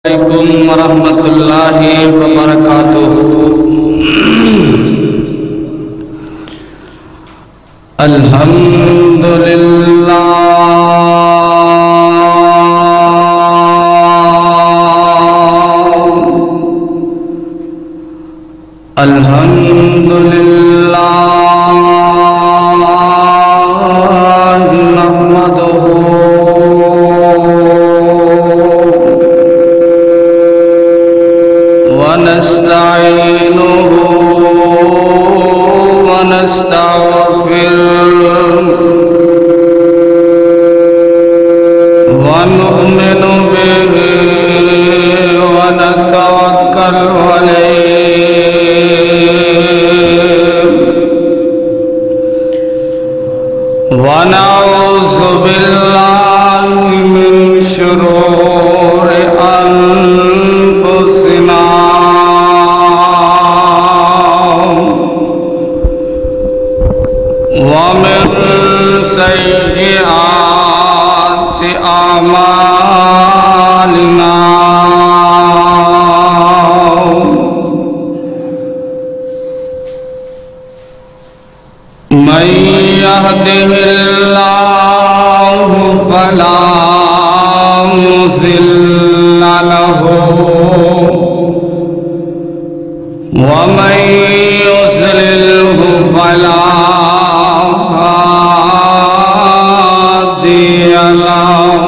علیکم ورحمۃ اللہ وبرکاتہ۔ الحمدللہ الحمدللہ نحمدہ ونستعینه ونستغفره ونؤمن به ونتوکل علیه ونعوذ باللہ من شرور انفسنا ومن سیئات اعمالنا من يهده الله فلا مضل له ومن يضلله فلا هادي له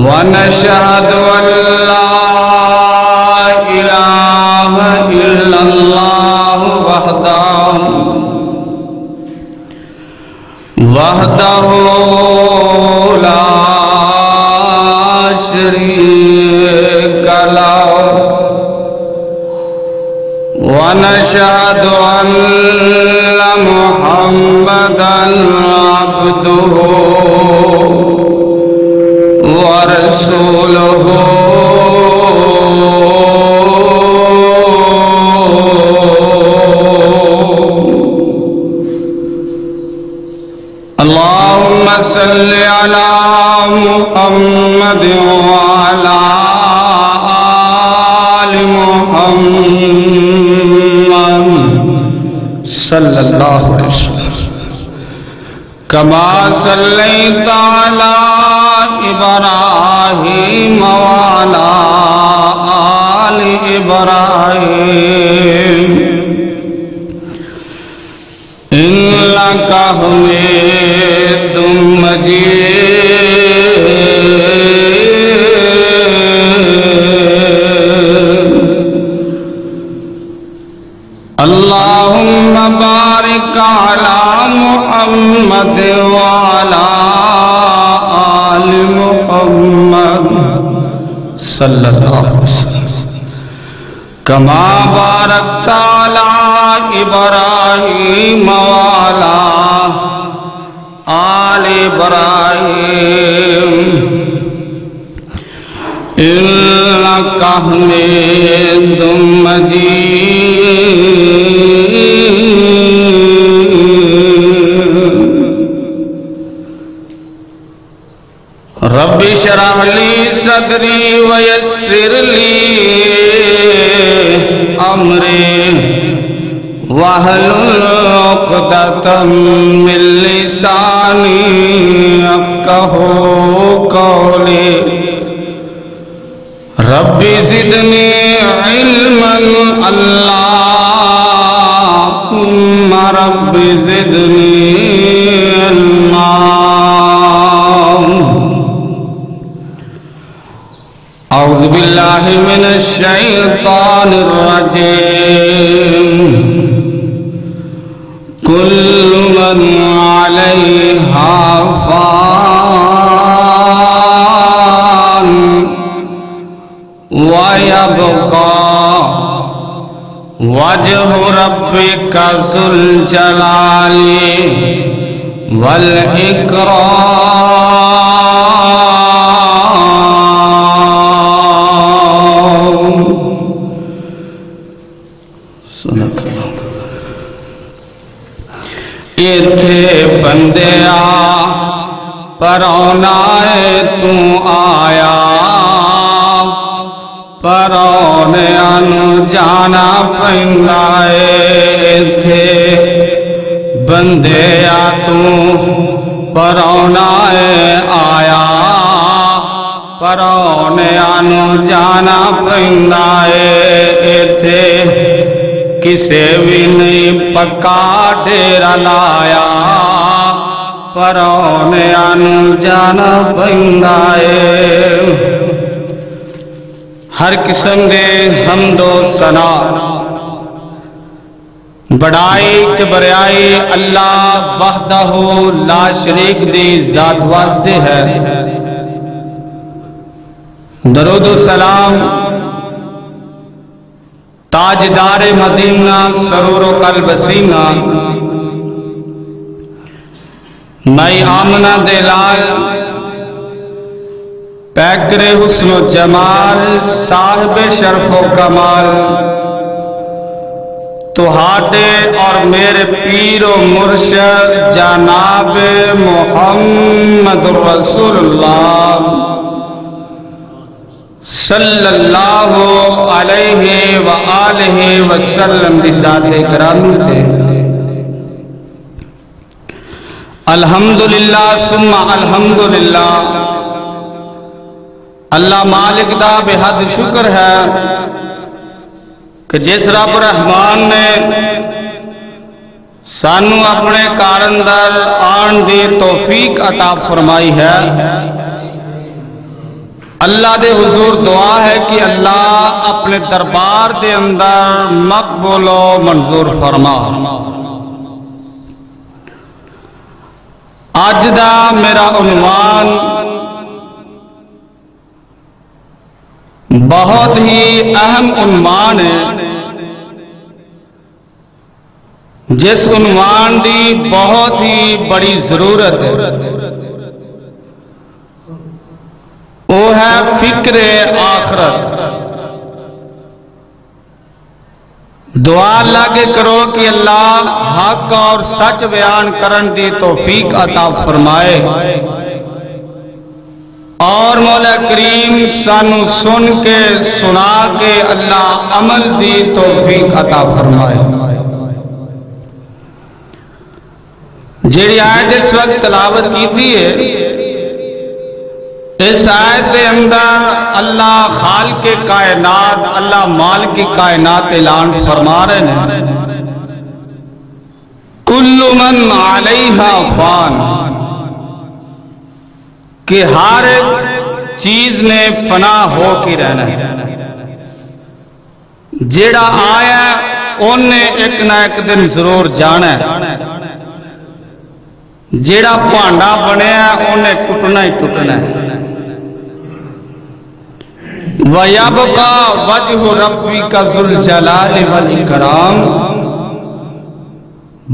ونشهد أن لا إله إلا الله وحده لا شريك له ونشهد أن محمدًا عبده ورسوله اللهم صل على محمد وعلى آل محمد صلی اللہ علیہ وسلم كما صليت على إبراهيم وعلى آل إبراهيم إنك حميد مجيد اللهم بارك على محمد وعلى آل محمد صلی اللہ علیہ وسلم كما باركت على إبراهيم وعلى آل إبراهيم إنك حميد مجيد رب اشرح لي صدري ويسر لي أمري واحلل عقدة من لساني يفقهوا قولي رب زدني علما اللهم رب زدني علما أعوذ بالله من الشيطان الرجيم كل من عليها فان ويبقى وجه ربك ذو الجلال والإكرام صدق اللہ۔ ایتھے بندیا پرونا ہے تو آیا پرانے آنو جانا پیندا ایتھے بندے آ تو پرانا آیا پرانے آنو جانا پیندا ایتھے کسے بھی نہیں پکا ڈیرا لایا پرانے آنو جانا پیندا ہر قسم دے حمد و ثنا بڑائی کبریائی اللہ وحدہ لا شریک دی ذات واسطے ہے درود و سلام تاجدار مدینہ سرور و قلب وسیمہ مائی آمنہ دلال پیکر حسن و جمال صاحب شرف و کمال تہاڈے اور میرے پیر و مرشد جناب محمد رسول اللہ صلی اللہ علیہ وآلہ وسلم دی ذات کرام تھے الحمدللہ ثم الحمدللہ اللہ مالک دا بے حد شکر ہے کہ جس رب رحمان نے سانو اپنے کار اندر آن دی توفیق عطا فرمائی ہے اللہ دے حضور دعا ہے کہ اللہ اپنے دربار دے اندر مقبول و منظور فرما آج دا میرا عنوان بہت ہی اہم عنوان ہے جس عنوان دی بہت ہی بڑی ضرورت ہے وہ ہے فکر آخرت دعا اللہ کے کرو کہ اللہ حق اور سچ بیان کرن دی توفیق عطا فرمائے اور مولا کریم سانو سن کے سنا کے اللہ عمل دی توفیق عطا فرمائے جیڑی آیت اس وقت تلاوت کیتی ہے اس آیت کے اندر اللہ خالق کائنات اللہ مالک کائنات اعلان فرما رہے ہیں کل من علیہا فان کہ ہر چیز نے فنا ہو کی رہنا ہے جیڑا آیا انہیں ایک نہ ایک دن ضرور جانا ہے جیڑا پانڈا بنیا انہیں ٹوٹنا ہی ٹوٹنا ہے وَيَبْقَى وَجْهُ رَبِّكَ ذُو الْجَلَالِ وَالْإِكْرَامِ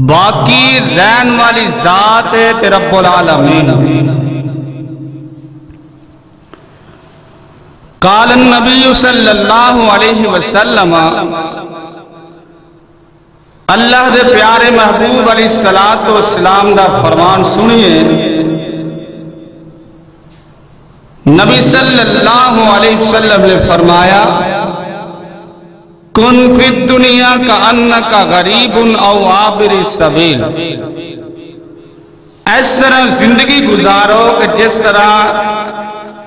باقی رہن والی ذات ہے تے رب العالمین قال النبی صلی اللہ علیہ وسلم اللہ دے پیارے محبوب علیہ السلام دا فرمان سنیے نبی صلی اللہ علیہ وسلم نے فرمایا کن فی الدنیا کا انکا غریب او عابر السبیل اس طرح زندگی گزارو کہ جس طرح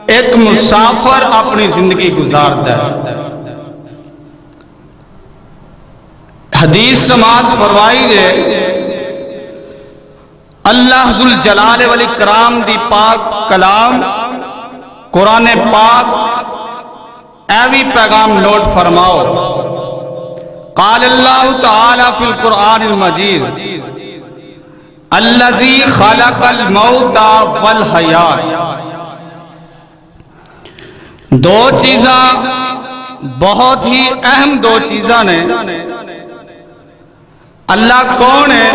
ایک مسافر اپنی زندگی گزارتا ہے حدیث سماعت فرمائی دے اللہ ذو الجلال والاکرام دی پاک کلام قرآن پاک ایوی پیغام نوٹ فرماؤ قال اللہ تعالی فی القرآن المجید الذی خلق الموت والحیات دو چیزاں بہت ہی اہم دو چیزاں نے اللہ کون ہے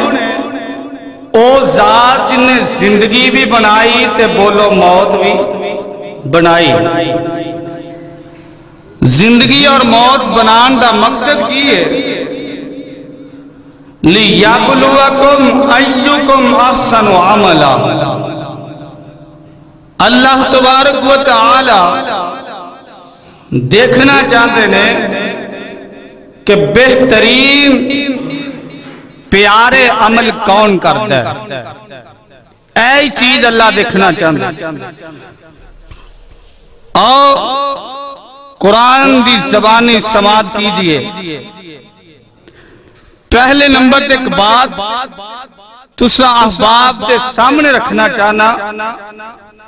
او ذات جن نے زندگی بھی بنائی تے بولو موت بھی بنائی زندگی اور موت بنان دا مقصد کی ہے لِيَبْلُوَكُمْ أَيُّكُمْ أَحْسَنُ عَمَلًا اللہ تبارک و تعالی دیکھنا چاہتے ہیں کہ بہترین پیارے عمل کون کرتا ہے، ایسی چیز اللہ دیکھنا چاہتے ہیں۔ اور قرآن دی زبانی سماعت کیجئے۔ پہلے نمبر ایک بات تسا احباب دے سامنے رکھنا چاہنا،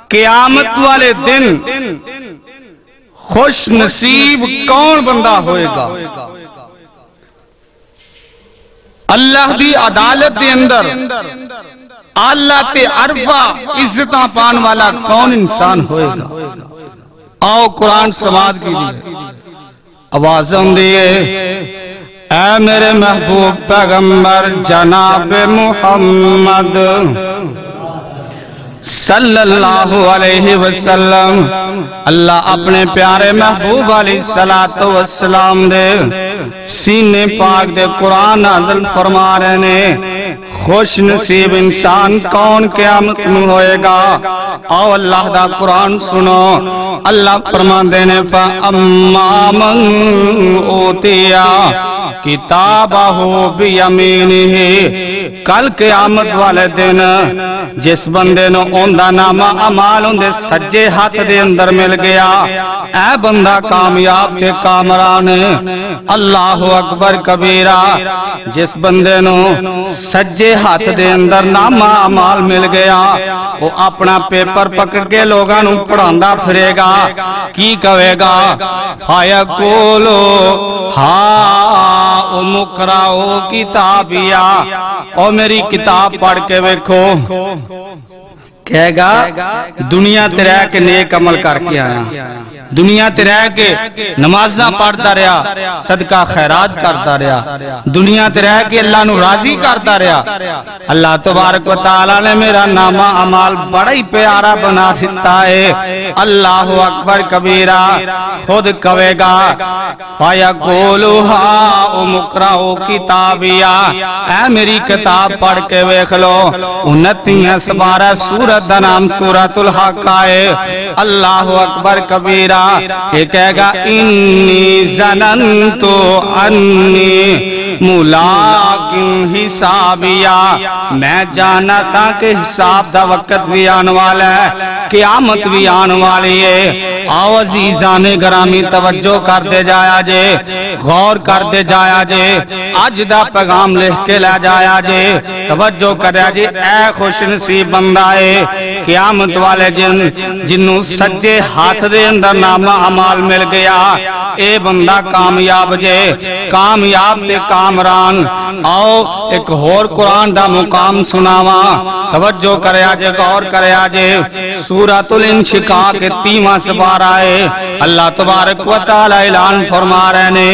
قیامت والے دن خوش نصیب کون بندہ ہوئے گا؟ اللہ دی عدالت دے اندر اللہ تے عرفہ عزتاں پان والا کون انسان ہوئے گا؟ آؤ قرآن سماعت کیجئے، آوازوں دیئے۔ اے میرے محبوب پیغمبر جناب محمد صلی اللہ علیہ وسلم، اللہ اپنے پیارے محبوب علیہ السلام دے سینے پاک دے قرآن نازل فرما رہے نے۔ خوش نصیب انسان کون قیامت میں ہوئے گا؟ آؤ اللہ دا قرآن سنو۔ اللہ فرمان دینے فَأَمَّا مَنْ أُوتِيَ کتابہ بیمینہ، کل قیامت والے دن جس بندے نو اوندہ نامہ عمال اوندے سجے ہاتھ دے اندر مل گیا، اے بندہ کامیاب تے کامران۔ اللہ اکبر کبیرہ، جس بندے نو سجے ہاتھ دے اندر نامہ عمال مل گیا، وہ اپنا پیپر پکڑ کے لوگاں نو پڑھاندا پھرے گا، کی کہے گا؟ فَيَقُولُ ہا مقرؤ کتابیا، او میری کتاب پڑھ کے ویکھو۔ کہے گا دنیا تے رہ کے نیک عمل کر کے آیا، دنیا تے رہ کے نمازاں پڑھتا رہا، صدقہ خیرات کرتا رہا، دنیا تے رہ کے اللہ نو راضی کرتا رہا۔ اللہ تبارک و تعالیٰ نے میرا نامہ عمال بڑا ہی پیارا بنا سکتا ہے۔ اللہ اکبر کبیرہ، خود کہے گا فَيَقُولُ هَاؤْمُ اقْرَءُوا کتابیا، اے میری کتاب پڑھ کے ویکھ لو۔ 29 سپارہ سورت دا نام سورۃ الحق ہے۔ اللہ اکبر کبیرہ، یہ کہے گا انی ظننت انی ملاق حسابیا، میں جانا سا کہ حساب دا وقت بھی آن والا ہے، قیامت بھی آن والی ہے۔ آؤ عزیزان گرامی توجہ کر دے جایا جے، غور کر دے جایا جے، آج دا پیغام لکھ کے لے جایا جے، توجہ کریا جے۔ اے خوش نصیب بندہ ہے، قیامت والے جنوں سجے ہاتھ دے اندر نامہ عمال مل گیا، اے بندہ کامیاب جے، کامیاب تے کامران۔ آؤ ایک اور قرآن دا مقام سناواں، توجہ کریا جے، غور کریا جے۔ سورۃ الانشقاق کے 30واں سپارہ ہے۔ اللہ تبارک و تعالی اعلان فرما رہے نے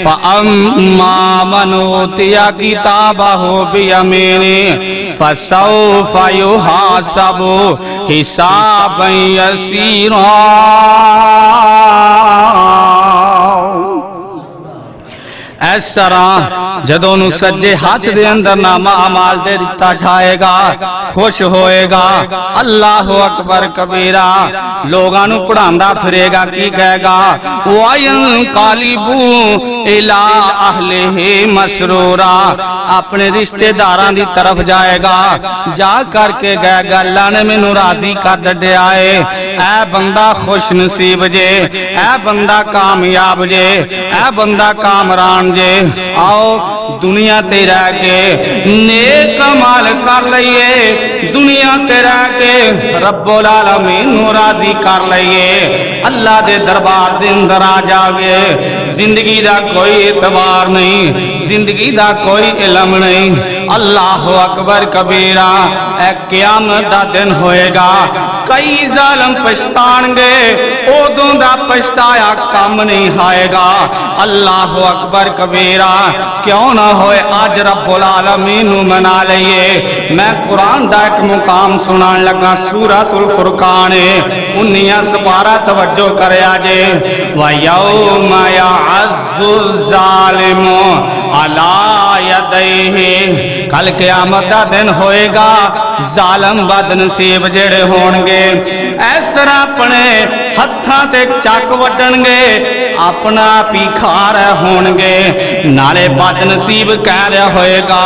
فَأَمَّا مَنْ أُوتِيَ کِتَابَهُ بِیَمِینِهِ فَسَوْفَ يُحَاسَبُ حِسَابًا یَسِیرًا۔ اس طرح جدوں نو سجے ہاتھ دے اندر نامہ عمال دے دتا جائے گا، خوش ہوئے گا۔ اللہ اکبر کبیرہ، لوگاں نو پڑھاندا پھرے گا، کی کہے گا وَيَنْقَلِبُ إِلَىٰ أَهْلِهِ مَسْرُورًا، اپنے رشتہ داران دی طرف جائے گا، جا کر کے کہے گا اللہ نے مینوں راضی کر دیا ہے۔ اے بندہ خوش نصیب جے، اے بندہ کامیاب جے، اے بندہ کامران جے۔ آؤ دنیا تے رہ کے نیک عمل کر لئیے، دنیا تے رہ کے رب العالمین نو راضی کر لئیے، اللہ دے دربار دے اندر آ جاگے۔ زندگی دا کوئی اعتبار نہیں، زندگی دا کوئی علم نہیں۔ اللہ اکبر کبیرہ، اے قیامت دا دن ہوئے گا، کئی ظالم پشتان گے، اودوں دا پشتایا کام نہیں آئے گا۔ اللہ اکبر کبیرہ، کیوں نہ ہوئے آج رب العالمین منا لئیے۔ میں قرآن دا ایک مقام سنان لگا، سورۃ الفرقان 19 سپارہ، توجہ کرے آجے۔ وَيَوْمَ يَعَزُّ الظَّالِمُ عَلَىٰ يَدَيْهِ، کل قیامت دا دن ہوئے گا، ظالم بد نصیب جڑے ہونگے، اس طرح اپنے ہتھاں تے چک وڈن گے اپنا پی کھا رہے ہون گے نالے بد نصیب کہہ رہا ہوئے گا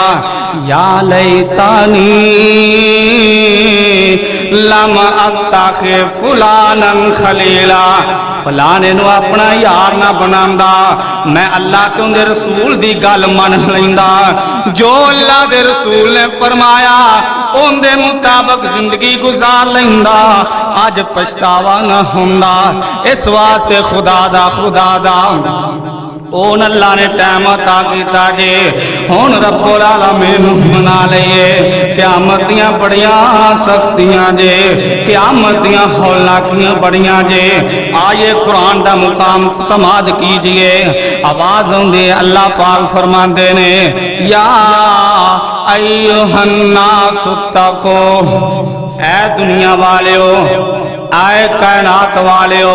یا لیتانی لم اتخذ فلانا خلیلا فلانے نو اپنا یار نہ بناندا میں اللہ تے اندے رسول دی گل من لیندا جو اللہ دے رسول نے فرمایا اندے مطابق زندگی گزار لیندا آج پچھتاوا نہ ہوندا اس واسطے خدا دا اون اللہ نے ٹائم عطا کیتا جے ہن رب العالمین منا لئیے قیامت دیاں بڑیاں سختیاں جے قیامت دیاں ہولناکیاں بڑیاں جے آئیے قرآن دا مقام سماعت کیجئے آواز ہوندے اللہ پاک فرماندے نے یا ایہا الناس اتقو اے دنیا والیو اے کائنات والیو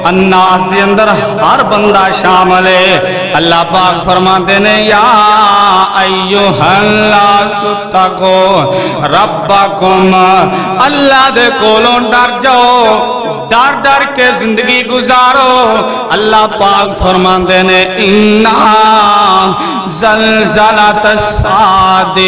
الناس سے اندر ہر بندہ شامل ہے اللہ پاک فرماتے نے یا ایوہ الناس اتقو ربکم اللہ دے کولوں ڈر جاؤ ڈر کے زندگی گزارو اللہ پاک فرماتے نے انا زلزلۃ الساعۃ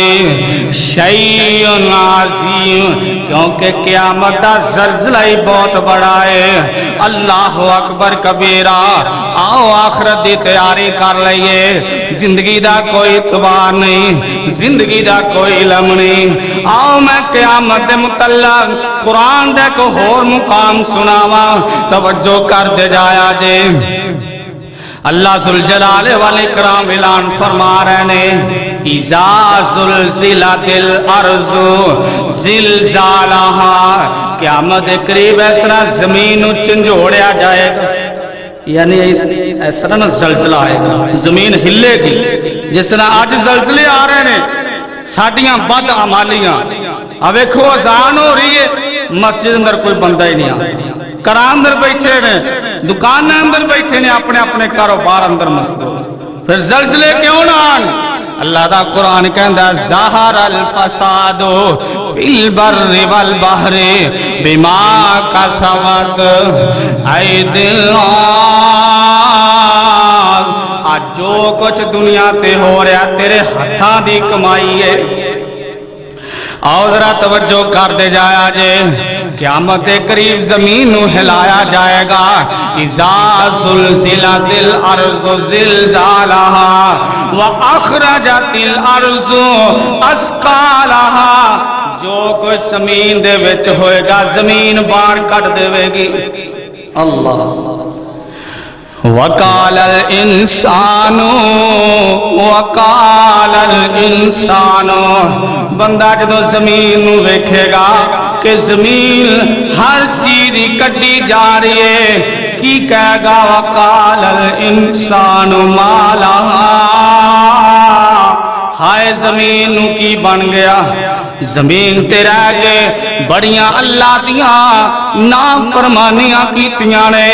شیء عظیم کیونکہ قیامت دا زلزلہ ہی بہت بڑا ہے اللہ اکبر کبیرہ آؤ آخرت دی تیاری کر لئیے زندگی دا کوئی اعتبار نہیں زندگی دا کوئی علم نہیں آؤ میں قیامت متعلق قرآن دے کو اور مقام سناوا توجہ کر دے جایا جے اللہ ذوالجلال والاکرام اعلان فرما رہے ہیں اذا زلزلت الارض زلزالہا قیامت قریب اس طرح زمین چنجوڑیا جائے گا یعنی اس طرح نہ زلزلہ ہے زمین ہلے گی جس طرح آج زلزلے آ رہے ہیں ساڑیاں بد عمالیاں اب ایک اذان ہو رہی ہے مسجد اندر کوئی بندہ ہی نہیں آتا کران اندر بیٹھے نے دکان اندر بیٹھے نے اپنے اپنے کاروبار اندر مصروف پھر زلزلے کیوں نہ آن اللہ دا قرآن کہندا ظاہر الفساد فی البر والبحر بما کسبت ایدی الناس آج جو کچھ دنیا تے ہو رہا تیرے ہتھاں دی کمائی ہے اور ذرا توجہ کر دے جایا جے قیامت قریب زمین نو ہلایا جائے گا اذا زلزلت الارض زلزالہا واخرجت الارض اثقالہا جو کوئی زمین دے وچ ہوئے گا زمین باہر کٹ دے گی اللہ وقال الانسان بندہ جدو زمین نو ویکھے گا کہ زمین ہر چیز کٹی جا رہی ہے کی کہے گا وقال الانسان ما لہا ہائے زمین نو کی بن گیا زمین تے رہ کے بڑیاں اللہ دیاں نافرمانیاں کیتیاں نے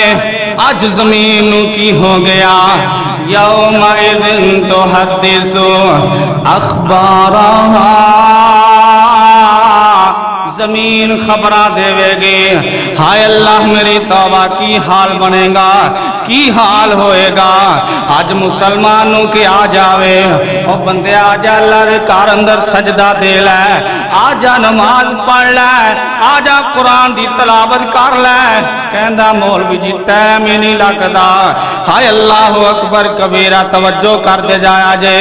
آج زمین نو کی ہو گیا یومئذ تحدث اخبارہا زمین خبرہ دے گے ہائے اللہ میری توبہ کی حال بنے گا کی حال ہوئے گا آج مسلمانوں کے آ جاوے اور بندے آجا اللہ دے کار اندر سجدہ دے لے آجا نماز پڑھ لے آجا قرآن دی تلاوت کر لے کہندہ مولوی جی ٹائم ہی نہیں لگدا ہائے اللہ اکبر کبیرہ توجہ کر دے جایا جے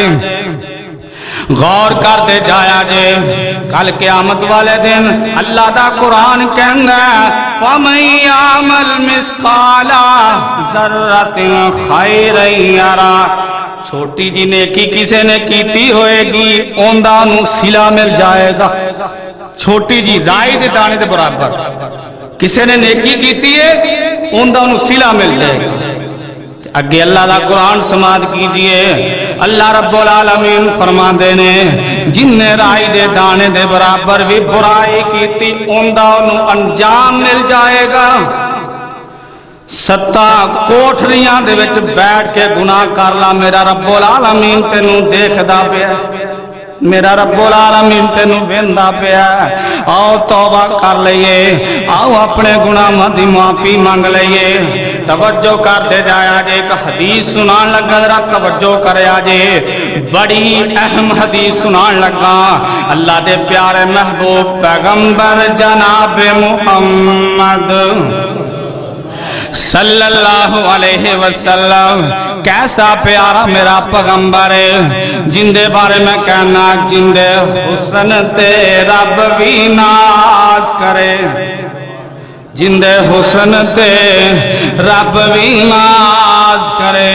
غور کر دے جایا جے کل قیامت والے دن اللہ دا قرآن کہندہ فَمَنْ يَعْمَلْ مِثْقَالَ ذَرَّةٍ خَيْرًا يَرَهُ چھوٹی جی نیکی کسے نے کیتی ہوئے گی اوندہ نو سلا مل جائے گا چھوٹی جی رائی دے دانے دے برابر کسے نے نیکی کیتی ہے اوندہ نو سلا مل جائے گا اگے اللہ دا قرآن سماعت کیجئے اللہ رب العالمین فرما دینے جن نے رائی دے دانے دے برابر بھی برائی کیتی اوندہ انہوں انجام مل جائے گا ستا کوٹھریاں دے وچ بیٹھ کے گناہ کر لا میرا رب العالمین تینوں دیکھ دا پیا میرا رب العالمین تینوں ویندا پیا آؤ توبہ کر لئیے آؤ اپنے گناہاں دی معافی مانگ لئیے توجہ کر دے جایا جے ایک حدیث سنان لگا ذرا توجہ کریا جے بڑی اہم حدیث سنان لگا اللہ دے پیارے محبوب پیغمبر جناب محمد صلی اللہ علیہ وسلم کیسا پیارا میرا پیغمبر ہے جن دے بارے میں کہنا جن دے حسن تے رب بھی ناز کرے جن دے حسن تے رب بھی ناز کرے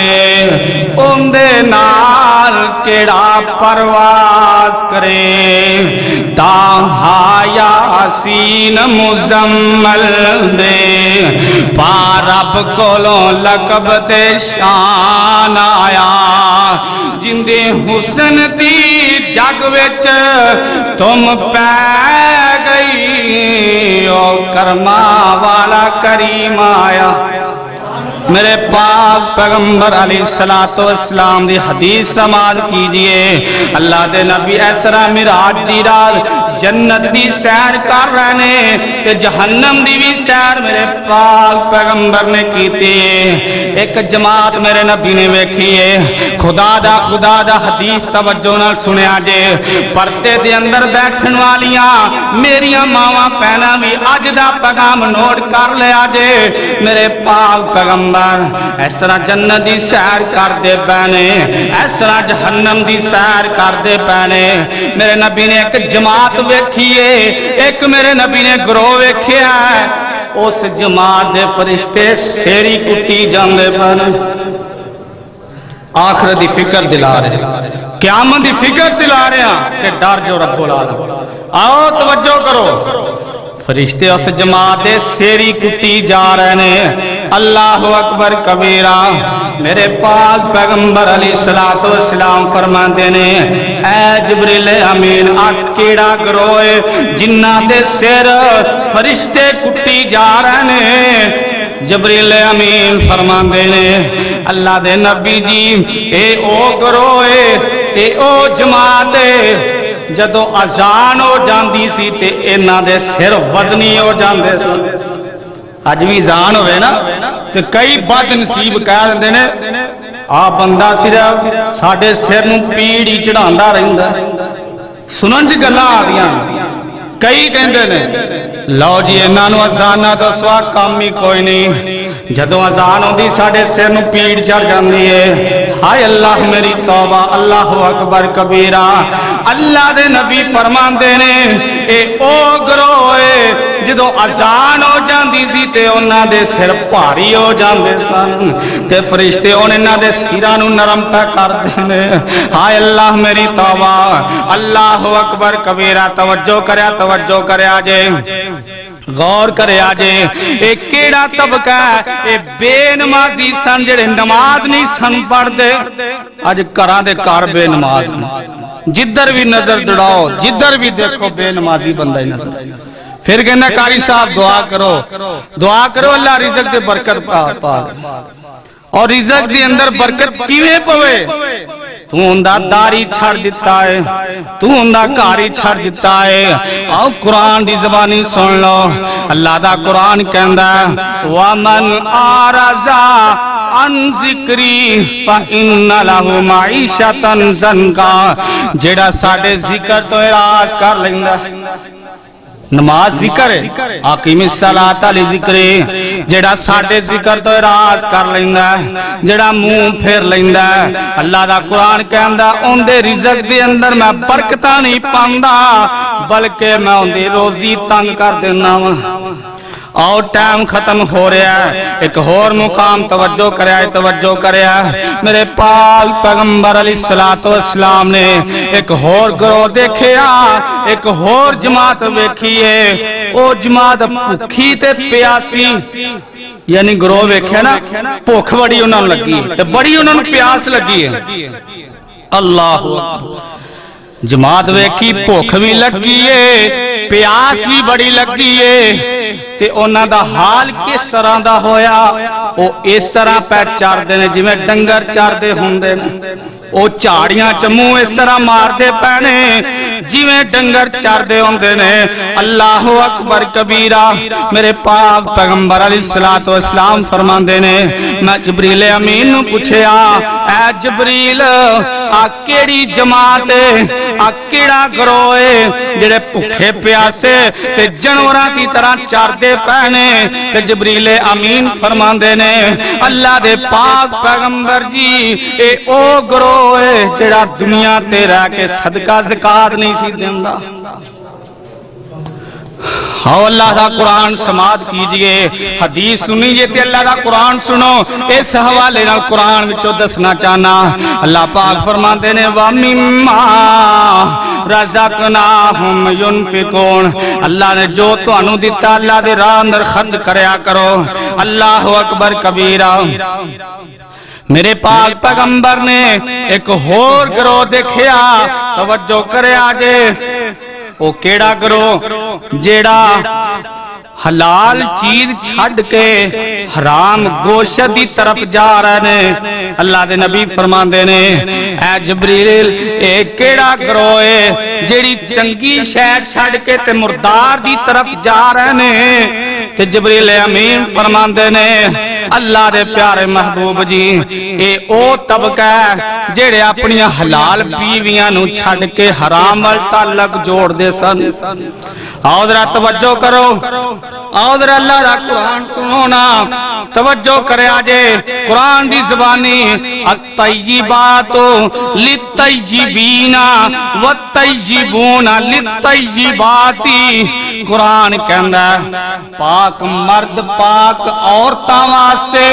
ان دے نال کیڑا پرواز کرے تاہا یاسین مزمل دے پا رب کولوں لقب تے شان آیا جن دے حسن دی جگ وچ تم پہ گئی او کرما والا کریم آیا میرے پاک پیغمبر علیہ السلام دی حدیث سماعت کیجئے اللہ دے نبی اسرا معراج دی رات جنت بھی سیر کر رہنے تے جہنم دی بھی سیر میرے پاک پیغمبر نے کیتی ایک جماعت میرے نبی نے ویکھیے خدا دا حدیث توجہ نال سنیا جے پردے دے اندر بیٹھن والیاں میریاں ماواں پہنا بھی اج دا پیغام نوٹ کر لیا جے میرے پاک پیغمبر اس طرح جنت دی سیر کر دے پینے اس طرح جہنم دی سیر کر دے پینے میرے نبی نے ایک جماعت ویکھیے ایک میرے نبی نے گروہ ویکھیا ہے اس جماعت دے فرشتے سیری کٹی جاندے پینے آخرت دی فکر دلا رہے قیامت دی فکر دلا رہے ہیں کہ ڈر جو رب العالمین آؤ توجہ کرو فرشتے اس جماعت سیری کٹی جا رہے ہیں اللہ اکبر کبیرہ میرے پاک پیغمبر علیہ السلام فرماتے ہیں اے جبریل امین کیڑا گروہ جنہ دے سیر فرشتے کٹی جا رہے ہیں جبریل امین فرماتے ہیں اللہ دے نبی جی اے او گروہ اے او جماعت جدو اذان ہو جاندی سی تے انہاں دے سر وزنی ہو جاندے سی اج بھی اذان ہوئے نا تے کئی بد نصیب کہہ رہے نے آ بندہ صرف ساڈے سر نوں پیڑی چڑھاندا رہندا سنن دی گلاں آ گیاں کئی کہندے نے لو جی انہاں نوں اذاناں تو سوا کام ہی کوئی نہیں جدو اذان ہوندی ساڈے سر نوں پیڑ چڑھ جاندی ہے ہائے اللہ میری توبہ اللہ اکبر کبیرہ اللہ دے نبی فرماندے نے اے او گروہ جدو اذان ہو جاندی سی تے انہاں دے سر بھاری ہو جاندے سن تے فرشتے انہاں دے سراں نوں نرم پہ کر دینے ہائے اللہ میری توبہ اللہ اکبر کبیرہ توجہ کریا جے غور کرے آجے ایک کیڑا طبقہ ہے اے بے نمازی سن جڑے نماز نہیں سن پڑھ دے آج کران دے کار بے نماز جدر بھی نظر دڑاؤ جدر بھی دیکھو بے نمازی بندہ ہی نظر پھر کہنا کاری صاحب دعا کرو اللہ رزق دے برکت پا اور رزق دے اندر برکت کیویں پوے تو اندہ داری چھڑ دیتا ہے تو اندہ کاری چھڑ دیتا ہے آؤ قرآن دی زبانی سن لو اللہ دا قرآن کہندہ ہے وَمَنْ آرَزَا عَنْ ذِكْرِي فَإِنَّ لَهُ مَعِيشَةً زَنْكَا جیڑا ساڑھے ذکر تو اراز کر لیندہ نماز ذکر ہے آقیم الصلاۃ علی ذکر جڑا ساڈے ذکر تو اراز کر لیندا ہے جڑا منہ پھیر لیندا ہے اللہ دا قرآن کہندا اون دے رزق دے اندر میں برکتاں نہیں پاندا بلکہ میں اون دی روزی تنگ کر دینا وا اور ٹائم ختم ہو رہا ہے ایک اور مقام توجہ کریا ہے میرے پاک پیغمبر علیہ السلام نے ایک اور گروہ دیکھیا ایک اور جماعت ویکھیے او جماعت بھوکھی تے پیاسی یعنی گروہ ویکھیا نا بھوک بڑی انہاں نوں لگی تے بڑی انہاں نوں پیاس لگی ہے اللہ جماعت ویکھی بھوک بھی لگی ہے پیاس بھی بڑی لگی ہے تے انہاں دا حال کس طرح دا ہویا او اس طرح پہ چار دینے جی میں ڈنگر چار دے ہوں دینے او جھاڑیاں چ منہ اس طرح ماردے پینے جویں ڈنگر چردے ہوندے نے۔ اللہ اکبر کبیرہ۔ میرے پاک پیغمبر علیہ الصلوۃ والسلام فرماندے نے میں جبریل امین نو پوچھیا اے جبریل آ کیڑی جماعت ہے آ کیڑا گروہ ہے جڑے بھکھے پیاسے تے جانوراں دی طرح چردے پینے؟ تے جبریل امین فرماندے نے اللہ دے پاک پیغمبر جی اے او گروہ ہے جڑا دنیا تے رہ کے صدقہ زکات نہیں سی دیندا۔ ہاں اللہ دا قرآن سماعت کیجئے، حدیث سنیجئے تے اللہ دا قرآن سنو۔ اس حوالے نال قرآن وچوں دسنا چاہنا اللہ پاک فرماندے نے وَمِمَّا رَزَقْنَاهُمْ يُنْفِقُونَ۔ اللہ نے جو تانوں دتا اللہ دے راہ اندر خرچ کریا کرو۔ اللہ اکبر کبیرہ۔ میرے پاک پیغمبر نے ایک اور گروہ دیکھیا، توجہ کرے آجے او کیڑا گروہ جیڑا حلال چیز چھڑ کے حرام گوشت دی طرف جا رہے نے۔ اللہ دے نبی فرماندے نے اے جبریل اے کیڑا گروہ ہے جیڑی چنگی شے چھڑ کے تے مردار دی طرف جا رہے نے؟ تے جبریل امین فرماندے نے اللہ دے پیارے محبوب جی اے او طبقہ ہے جیڑے اپنی حلال بیویاں نو چھڑ کے حرام وال تعلق جوڑ دے سن۔ آؤ ذرا توجہ کرو، آؤ ذرا اللہ را قرآن سنو نا، توجہ کرے آجے قرآن دی زبانی الطیبات للطیبین والطیبون للطیبات۔ قرآن کہندا ہے پاک مرد پاک عورتاں واسطے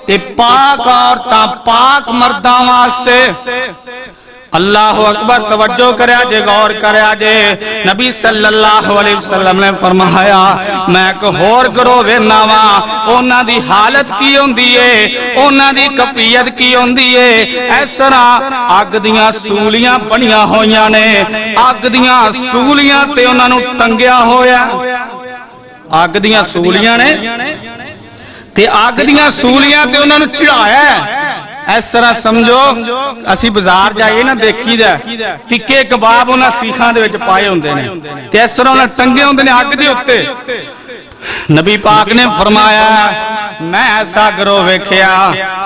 تے پاک عورتاں پاک مرداں واسطے۔ اللہ اکبر، توجہ کرے آجے، غور کرے آجے۔ نبی صلی اللہ علیہ وسلم نے فرمایا میں ایک اور گروہ وینا وا، اونا دی حالت کی ہوندی ہے، اونا دی کفیت کی ہوندی ہے۔ اس طرح اگ دیاں سولیاں بنیاں ہویاں نے، اگ دیاں سولیاں تے انہاں نو ٹنگیا ہویا، اگ دیاں سولیاں نے تے اگ دیاں سولیاں تے انہاں نو چڑھایا ہے۔ اس طرح سمجھو اسی بازار جائے نا دیکھی دا ٹکے کباب انہاں سیخاں دے وچ پائے ہوندے نے تے اس طرح انہاں ٹنگے ہوندے نے اگ دے اوتے۔ نبی پاک نے فرمایا میں ایسا گروہ ویکھیا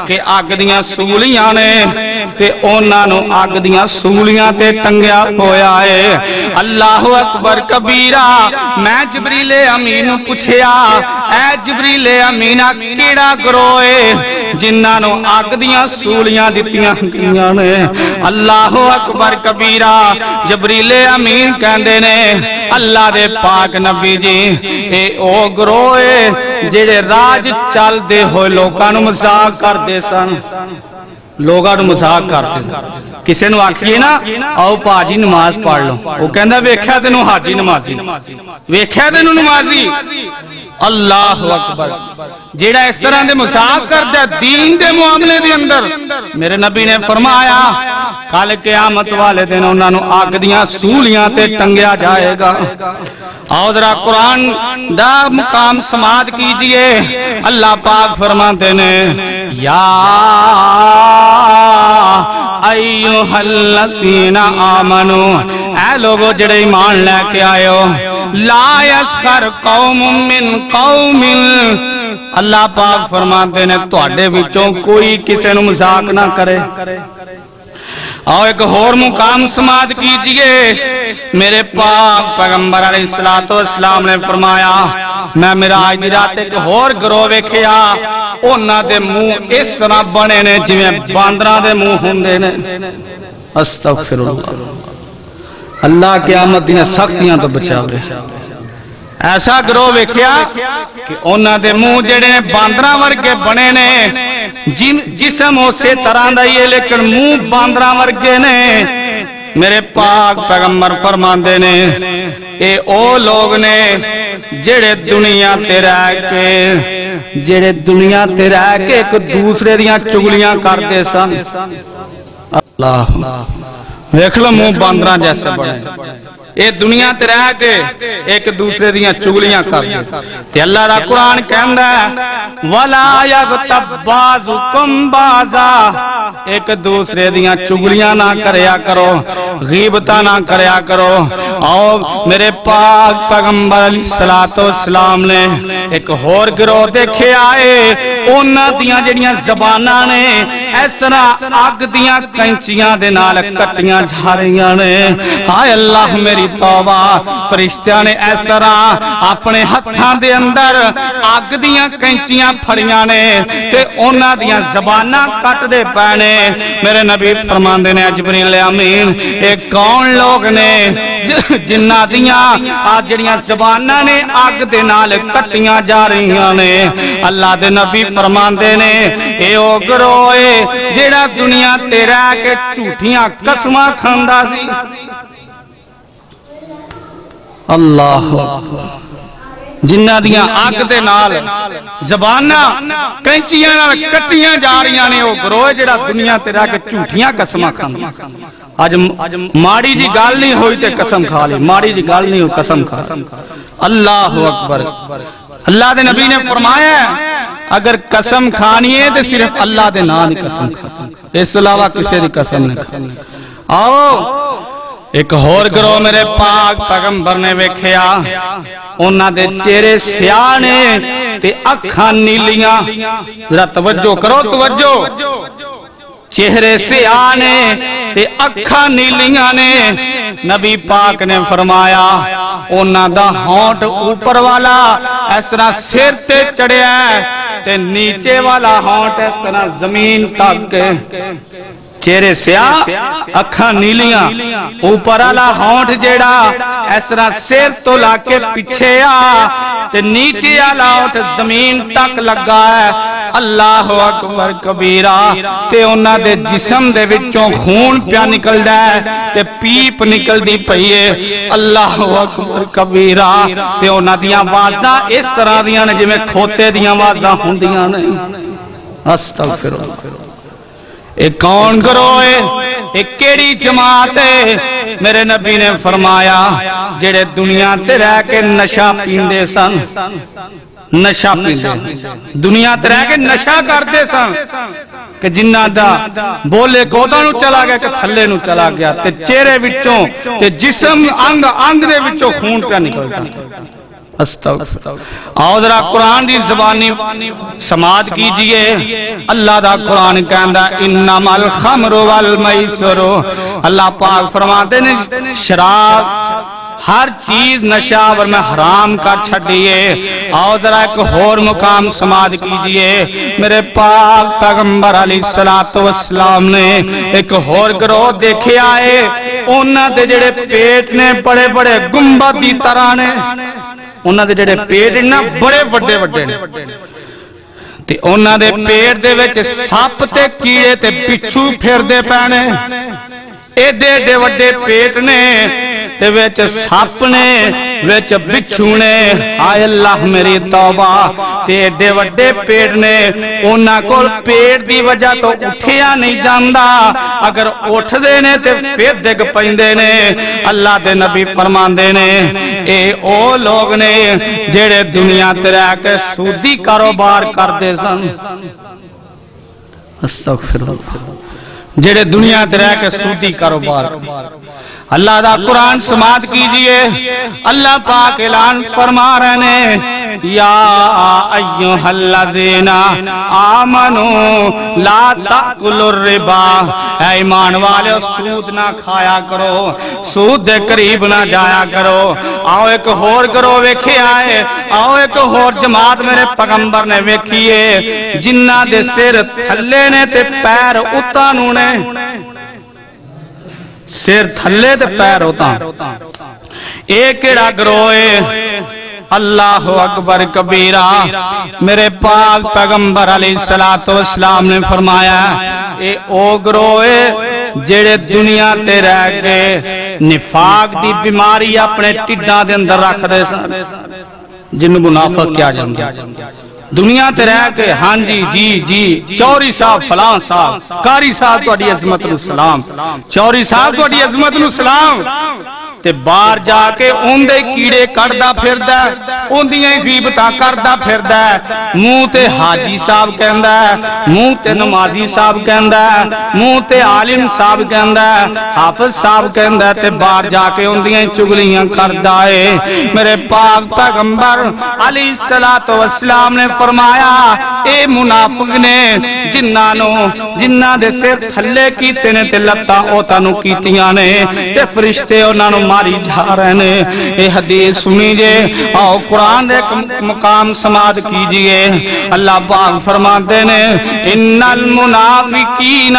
کہ اگ دیاں سولیاں نے تے انہاں نو اگ دیاں سولیاں تے ٹنگیا ہویا ہے۔ اللہ اکبر کبیرہ۔ میں جبریل امین نو پوچھیا اے جبریل امین کیڑا گروہ ہے جنہاں نو اگ دیاں سولیاں دتیاں ہوندیاں نے؟ اللہ اکبر کبیرہ۔ جبریل امین کہندے نے اللہ دے پاک نبی جی اے او گروہ ہے جڑے راج چل دے ہوئے لوکاں نو مذاق کر دے سن، لوگاں نو مذاق کرتے کسے نو آکھیے نا آؤ پاجی نماز پڑھ لو، وہ کہندا ویکھیا تینوں حاجی نمازی، ویکھیا تینوں نمازی۔ اللہ اکبر۔ جیڑا اس طرح دے مذاق کردا دین دے معاملے دے اندر، میرے نبی نے فرمایا کل قیامت والے دن انہاں نو اگ دیاں سولیاں تے ٹنگیا جائے گا۔ آؤ ذرا قرآن دا مقام سماعت کیجئے۔ اللہ پاک فرماتے نے یا ایوہ الذین آمنو، اے لوگو جڑے ایمان لے کے آئے ہو، لا یسخر قوم من قوم، اللہ پاک فرماتے نے تواڈے وچوں کوئی کسے نو مذاق نہ کرے۔ آؤ ایک اور مقام سماعت کیجئے۔ میرے پاک پیغمبر علیہ السلام نے فرمایا میں معراج دی رات ایک اور گروہ ویکھیا، انہاں دے منہ اس طرح بنے نے جویں باندراں دے منہ ہوندے نے۔ استغفر اللہ، اللہ قیامت دیاں سختیاں تو بچاوے۔ ایسا گروہ ویکھیا کہ انہاں دے منہ جڑے نے باندراں ورگے بنے نے، جسم اسی طرح دا ہی ہے لیکن منہ باندراں ورگے نے۔ میرے پاک پیغمبر فرماندے نے اے او لوگ نے جڑے دنیا تے رہ کے ایک دوسرے دیاں چگلیاں کردے سن۔ اللہ ویکھ لو منہ باندراں جیسے بنے۔ اے دنیا تے رہ کے ایک دوسرے دیاں چگلیاں کر دے تے اللہ دا قرآن کہندا ہے وَلَا يَغْتَبْ بَعْضُكُمْ بَعْضًا ایک دوسرے دیاں چگلیاں نہ کریا کرو غیبتاں نہ کریا کرو اور میرے پاک پیغمبر علیہ السلام نے ایک ہور گروہ دیکھے آئے انہاں دیاں جڑیاں زباناں نے اس طرح آگ دیاں کینچیاں دے نال کٹیاں جا رہیاں نے ہائے اللہ میری توبہ فرشتیاں نے اس طرح اپنے ہتھاں دے اندر آگ دیاں کینچیاں پھڑیاں نے تے انہاں دیاں زباناں کٹ دے پینے میرے نبی فرماندے نے جبریل امین اے کون لوگ نے جنہ دیاں آج جڑیاں زباناں نے آگ دے نال کٹیاں جا رہیاں نے اللہ دے نبی فرماندے نے اے او گروہ جیڑا دنیا تے رہ کے جھوٹیاں قسماں کھاندا سی اللہ جنہ دیاں آگ دے نال زباناں کینچیاں نال کٹیاں جا رہیاں نے او گروہ جیڑا دنیا تے رہ کے جھوٹیاں قسماں کھاندا آج ماڑی جی گال نہیں ہوئی تے قسم کھا لی ماڑی جی گال نہیں ہوئی قسم کھا اللہ اکبر اللہ دے نبی نے فرمایا اگر قسم کھانی ہے تو صرف اللہ دے نام دی قسم کھا اس علاوہ کسی دی قسم نہیں کھا آؤ ایک ہور گروہ میرے پاک پیغمبر نے ویکھیا انہاں دے چہرے سیاہ نے تے اکھاں نیلیاں ذرا توجہ کرو توجہ چہرے سیاہ نے تے اکھاں نیلیاں نے نبی پاک نے فرمایا انہاں دا ہونٹ اوپر والا اس طرح سر تے چڑھیا ہے تے نیچے والا ہونٹ اس طرح زمین تک چہرے سیاہ اکھاں نیلیاں اوپر والا ہونٹ جیڑا اس طرح سر تو لا کے پیچھے تے نیچے والا ہونٹ زمین تک لگا ہے اللہ اکبر کبیرہ تے انہاں دے جسم دے وچوں خون پیا نکلدا ہے تے پیپ نکلدی پئی ہے اللہ اکبر کبیرہ تے انہاں دیاں آوازاں اس طرح دیاں نے جویں کھوتے دیاں آوازاں ہوندیاں نے استغفر اللہ اے کون گروہ ہے اے کیڑی جماعت ہے میرے نبی نے فرمایا جڑے دنیا تے رہ کے نشہ پیندے سن نشہ پیندے دنیا تے رہ کے نشہ کرتے سن کہ جنہ دا بولے کوتا نو چلا گیا کہ تھلے نو چلا گیا تے چہرے وچوں تے جسم انگ دے وچوں خون پہ نکلتا آؤ ذرا قرآن دی زبانی سماعت کیجئے اللہ دا قرآن کہندا انما الخمر والمیسر اللہ پاک فرماتے ہیں شراب ہر چیز نشاور میں حرام کر چھڑیے آؤ ذرا ایک اور مقام سماعت کیجئے میرے پاک پیغمبر علیہ السلام نے ایک اور گروہ دیکھے آئے انہاں دے جڑے پیٹ نے بڑے بڑے گنبد دی طرح نے انہاں دے جڑے پیٹ نا بڑے وڈے وڈے نے تے انہاں دے پیٹ دے وچ سپ تے کیڑے تے بچھو پھر دے پینے ایڈے ایڈے وڈے پیٹ نے تے وچ سپ نے وچ بچھو نے ہائے اللہ میری توبہ تے ایڈے وڈے پیٹ نے انہاں کول پیٹ دی وجہ تو اٹھیا نہیں جاندا اگر اٹھ دے نے تے پھر ڈگ پیندے نے اللہ دے نبی فرماندے نے اے او لوگ نے جڑے دنیا تے رہ کے سودی کاروبار کردے سن استغفر اللہ جڑے دنیا تے رہ کے سودی کاروبار اللہ دا قرآن سماعت کیجئے اللہ پاک اعلان فرما رہے ہیں یا ایھا الذین آمنوا لا تاکلوا الربا اے ایمان والے سود نہ کھایا کرو سود دے قریب نہ جایا کرو آؤ ایک اور گروہ ویکھے آئے آؤ ایک اور جماعت میرے پیغمبر نے ویکھیے جنہ دے سر تھلے نے تے پیر اُتاں نوں نے سر تھلے تے پیر ہوتا ایک ایڑا گروہ اللہ اکبر کبیرہ میرے پاک پیغمبر علیہ السلام نے فرمایا اے او گروہ جڑے دنیا تے رہ کے نفاق دی بیماری اپنے ٹڈاں دے اندر رکھ دے سن جن منافق کیا جانگے دنیا تے رہ کے ہاں جی چوری صاحب فلاں صاحب کاری صاحب تو اڈی عظمت نو سلام چوری صاحب تو اڈی عظمت نو سلام تے باہر جا کے اوندے کیڑے کڑدا پھردا ہے، اوندیاں غیبتاں کردا پھردا ہے، منہ تے حاجی صاحب کہندا ہے، منہ تے نمازی صاحب کہندا ہے، منہ تے عالم صاحب کہندا ہے، حافظ صاحب کہندا ہے، تے باہر جا کے اوندیاں چگلیاں کردا ہے۔ میرے پاک پیغمبر علیہ السلام نے فرمایا اے منافق نے جنہاں دے سر تھلے کیتے نے تے لتاں اوتاں کیتیاں نے تے فرشتے انہاں نوں ماری جا رہے نے۔ اے حدیث سنیجے، آؤ قرآن ایک مقام سماعت کیجئے۔ اللہ پاک فرماتے نے ان المنافقین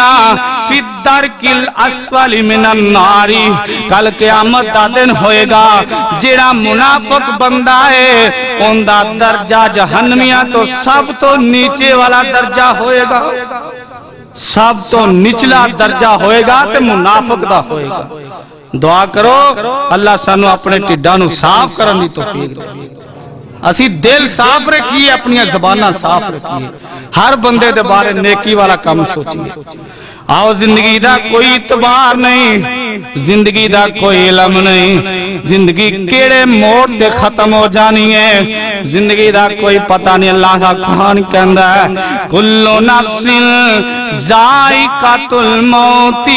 فی الدرک الاسفل من النار، کل قیامت دا دن ہوئے گا جڑا منافق بندہ ہے ان دا درجہ جہنمیاں تو سب تو نیچے والا درجہ ہوئے گا، سب تو نچلا درجہ ہوئے گا تے منافق دا ہوئے گا۔ دعا کرو اللہ سانو اپنے ٹڈاں نوں صاف کرن دی توفیق دے، اسی دل صاف رکھیے، اپنی زباناں صاف رکھیے، ہر بندے دے بارے نیکی والا کام سوچیے۔ آؤ زندگی دا کوئی اعتبار نہیں، زندگی دا کوئی علم نہیں، زندگی کیڑے موڑ تے ختم ہو جانی ہے، زندگی دا کوئی پتہ نہیں۔ اللہ کا قرآن کہندا ہے کل نفس ذائقۃ الموت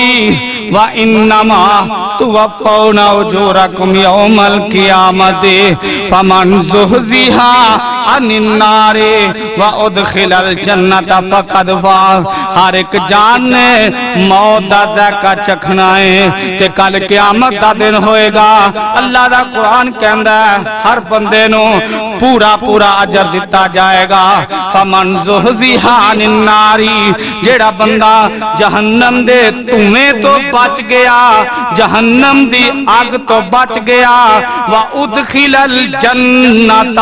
وَإِنَّمَا تُوَفَّوْنَ أُجُورَكُمْ يَوْمَ الْقِيَامَةِ فَمَنْ زُحْزِحَ عَنِ النَّارِ وَأُدْخِلَ الْجَنَّةَ فَقَدْ فَازَ۔ ہر ایک جان نے موت دا ذائقہ چکھنا ہے کہ کل قیامت دا دن ہوئے گا۔ اللہ دا قرآن کہندا ہے ہر بندے نو پورا پورا اجر دیتا جائے گا۔ فَمَنْ زُحْزِحَ عَنِ النَّارِ، جیڑا بندہ جہنم دے تمہیں تو بچ گیا، جہنم دی آگ تو بچ گیا، وَأُدْخِلَ الْجَنَّةَ،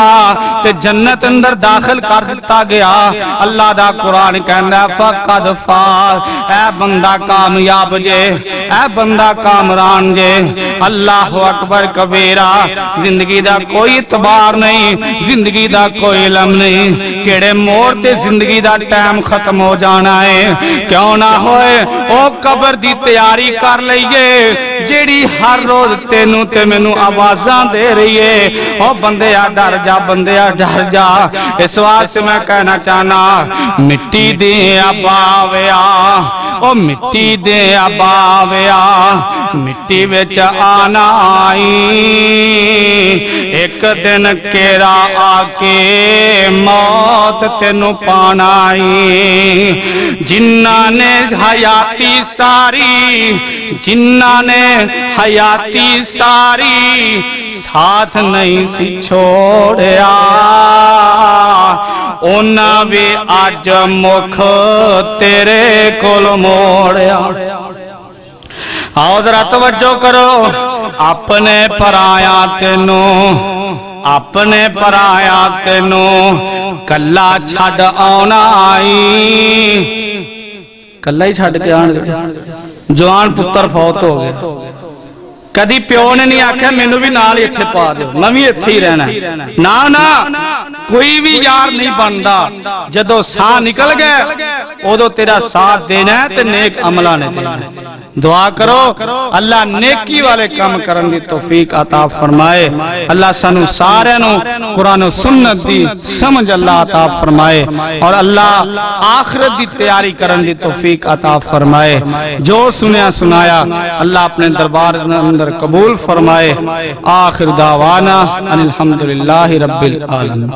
تے جنت اندر داخل کر دیتا گیا۔ اللہ دا قرآن کہنا ہے فَقَدْ فَازَ، اے بندہ کامیاب جے، اے بندہ کامران جے۔ اللہ اکبر کبیرہ۔ زندگی دا کوئی اعتبار نہیں، زندگی دا کوئی علم نہیں، کیڑے موڑ تے زندگی دا ٹائم ختم ہو جانا ہے۔ کیوں نہ ہوئے او قبر دی تیاری کر لئیے جیڑی ہر روز تینوں تے مینوں آوازاں دے رہی ہے، او بندیا ڈر جا، بندیا ڈر جا۔ اس واسطے میں کہنا چاہنا مٹی دے باویا، او مٹی دے باویا، مٹی وچ آنا آئی، ایک دن کیرا آ کے موت تینوں پانا آئی۔ جنہاں نے حیاتی ساری، جنہاں نے حیاتی ساری ساتھ نہیں سی چھوڑیا، انہاں بھی آج مکھ تیرے کول موڑیا۔ آؤ ذرا توجہ کرو، اپنے پرایا تینوں، اپنے پرایا تینوں کلا چھڈ آنا آئی، کلا ہی چھڈ کے آن گئے۔ جوان پتر فوت ہو گئے، کدی پیو نے نہیں آکھیا مینوں بھی نال ایتھے پا دیو، میں بھی ایتھے ہی رہنا ہے۔ نا کوئی بھی یار نہیں بندا، جدو ساہ نکل گئے ادو تیرا ساتھ دینا ہے تے نیک عملہ نے دینا ہے۔ دعا کرو اللہ نیکی والے کام کرن دی توفیق عطا فرمائے۔ اللہ سانو سارے نو قرآن و سنت دی سمجھ اللہ عطا فرمائے، اور اللہ آخرت دی تیاری کرن دی توفیق عطا فرمائے۔ جو سنیا سنایا اللہ اپنے دربار اندر قبول فرمائے۔ آخر دعوانا ان الحمدللہ رب العالمین۔